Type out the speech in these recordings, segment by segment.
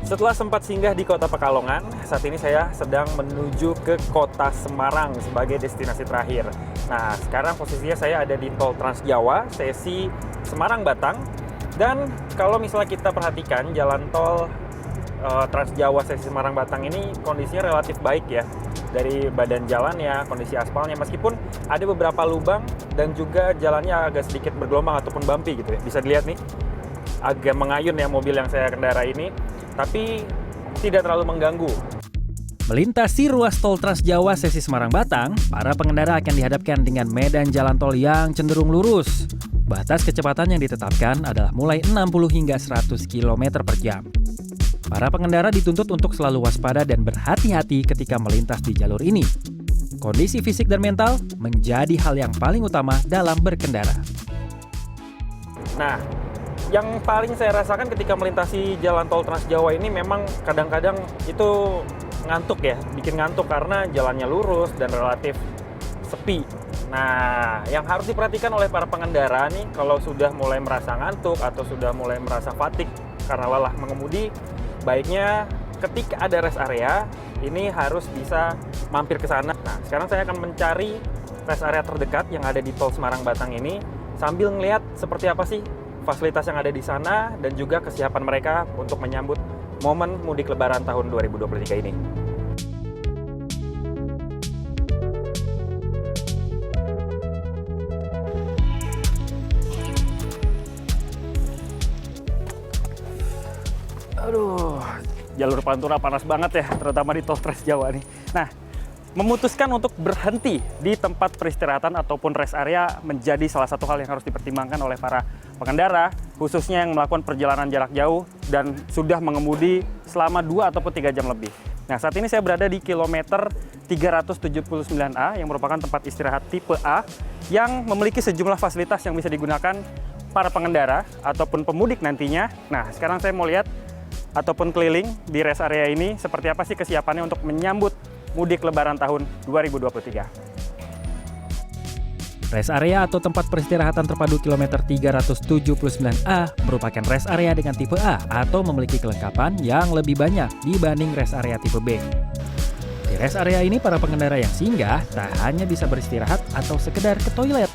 Setelah sempat singgah di kota Pekalongan, saat ini saya sedang menuju ke kota Semarang sebagai destinasi terakhir. Nah, sekarang posisinya saya ada di tol Trans Jawa, sesi Semarang-Batang. Dan kalau misalnya kita perhatikan, jalan tol Trans Jawa sesi Semarang-Batang ini kondisinya relatif baik ya. Dari badan jalannya, kondisi aspalnya, meskipun ada beberapa lubang dan juga jalannya agak sedikit bergelombang ataupun bumpy gitu ya. Bisa dilihat nih, agak mengayun ya mobil yang saya kendara ini. Tapi tidak terlalu mengganggu. Melintasi ruas tol Trans Jawa sesi Semarang-Batang, para pengendara akan dihadapkan dengan medan jalan tol yang cenderung lurus. Batas kecepatan yang ditetapkan adalah mulai 60 hingga 100 km per jam. Para pengendara dituntut untuk selalu waspada dan berhati-hati ketika melintas di jalur ini. Kondisi fisik dan mental menjadi hal yang paling utama dalam berkendara. Nah, yang paling saya rasakan ketika melintasi jalan tol Trans Jawa ini memang kadang-kadang itu ngantuk ya, bikin ngantuk karena jalannya lurus dan relatif sepi. Nah, yang harus diperhatikan oleh para pengendara nih kalau sudah mulai merasa ngantuk atau sudah mulai merasa fatigue karena lelah mengemudi, baiknya ketika ada rest area ini harus bisa mampir ke sana. Nah, sekarang saya akan mencari rest area terdekat yang ada di tol Semarang-Batang ini sambil ngelihat seperti apa sih fasilitas yang ada di sana dan juga kesiapan mereka untuk menyambut momen mudik lebaran tahun 2023 ini. Aduh, jalur Pantura panas banget ya, terutama di tol Trans Jawa nih. Nah, memutuskan untuk berhenti di tempat peristirahatan ataupun rest area menjadi salah satu hal yang harus dipertimbangkan oleh para pengendara, khususnya yang melakukan perjalanan jarak jauh dan sudah mengemudi selama 2 ataupun 3 jam lebih. Nah, saat ini saya berada di kilometer 379A yang merupakan tempat istirahat tipe A yang memiliki sejumlah fasilitas yang bisa digunakan para pengendara ataupun pemudik nantinya. Nah, sekarang saya mau lihat ataupun keliling di rest area ini seperti apa sih kesiapannya untuk menyambut mudik lebaran tahun 2023. Rest area atau tempat peristirahatan terpadu kilometer 379A merupakan rest area dengan tipe A atau memiliki kelengkapan yang lebih banyak dibanding rest area tipe B. Di rest area ini para pengendara yang singgah tak hanya bisa beristirahat atau sekedar ke toilet.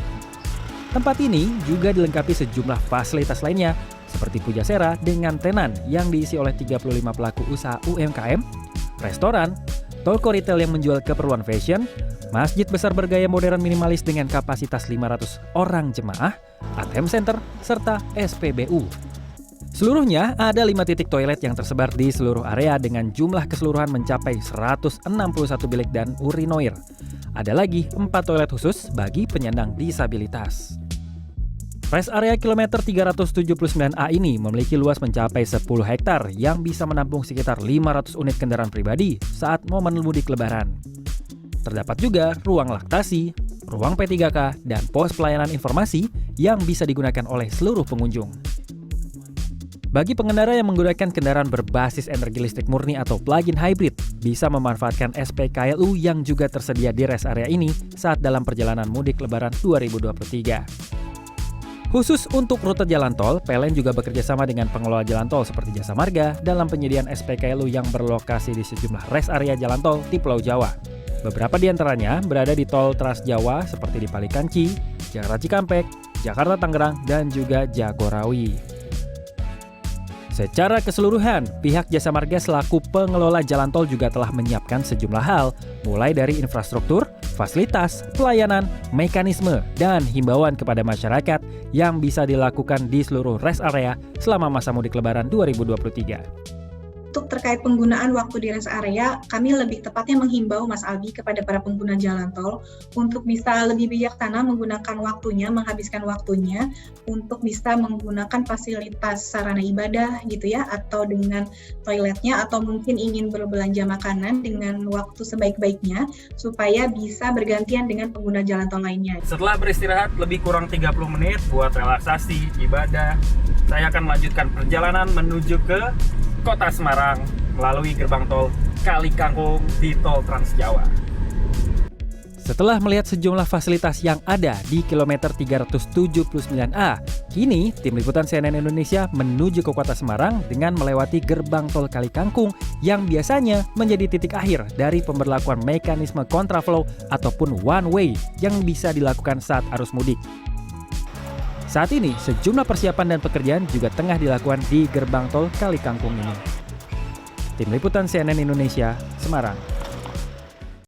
Tempat ini juga dilengkapi sejumlah fasilitas lainnya seperti pujasera dengan tenan yang diisi oleh 35 pelaku usaha UMKM, restoran, toko retail yang menjual keperluan fashion, masjid besar bergaya modern minimalis dengan kapasitas 500 orang jemaah, ATM center, serta SPBU. Seluruhnya ada 5 titik toilet yang tersebar di seluruh area dengan jumlah keseluruhan mencapai 161 bilik dan urinoir. Ada lagi 4 toilet khusus bagi penyandang disabilitas. Rest area kilometer 379A ini memiliki luas mencapai 10 hektar yang bisa menampung sekitar 500 unit kendaraan pribadi saat momen mudik lebaran. Terdapat juga ruang laktasi, ruang P3K, dan pos pelayanan informasi yang bisa digunakan oleh seluruh pengunjung. Bagi pengendara yang menggunakan kendaraan berbasis energi listrik murni atau plug-in hybrid, bisa memanfaatkan SPKLU yang juga tersedia di rest area ini saat dalam perjalanan mudik lebaran 2023. Khusus untuk rute jalan tol, PLN juga bekerja sama dengan pengelola jalan tol seperti Jasa Marga dalam penyediaan SPKLU yang berlokasi di sejumlah rest area jalan tol di Pulau Jawa. Beberapa di antaranya berada di tol Trans Jawa seperti di Palikanci, Jakarta Cikampek, Jakarta Tangerang, dan juga Jagorawi. Secara keseluruhan, pihak Jasa Marga selaku pengelola jalan tol juga telah menyiapkan sejumlah hal, mulai dari infrastruktur, fasilitas, pelayanan, mekanisme, dan himbauan kepada masyarakat yang bisa dilakukan di seluruh rest area selama masa mudik lebaran 2023. Untuk terkait penggunaan waktu di rest area, kami lebih tepatnya menghimbau Mas Albi kepada para pengguna jalan tol untuk bisa lebih bijaksana menggunakan waktunya, menghabiskan waktunya untuk bisa menggunakan fasilitas sarana ibadah gitu ya, atau dengan toiletnya, atau mungkin ingin berbelanja makanan dengan waktu sebaik-baiknya supaya bisa bergantian dengan pengguna jalan tol lainnya. Setelah beristirahat lebih kurang 30 menit buat relaksasi, ibadah, saya akan melanjutkan perjalanan menuju ke Kota Semarang melalui gerbang tol Kali Kangkung di tol Trans Jawa. Setelah melihat sejumlah fasilitas yang ada di kilometer 379A, kini tim liputan CNN Indonesia menuju ke kota Semarang dengan melewati gerbang tol Kali Kangkung yang biasanya menjadi titik akhir dari pemberlakuan mekanisme kontraflow ataupun one way yang bisa dilakukan saat arus mudik. Saat ini, sejumlah persiapan dan pekerjaan juga tengah dilakukan di gerbang tol Kali Kangkung ini. Tim liputan CNN Indonesia, Semarang.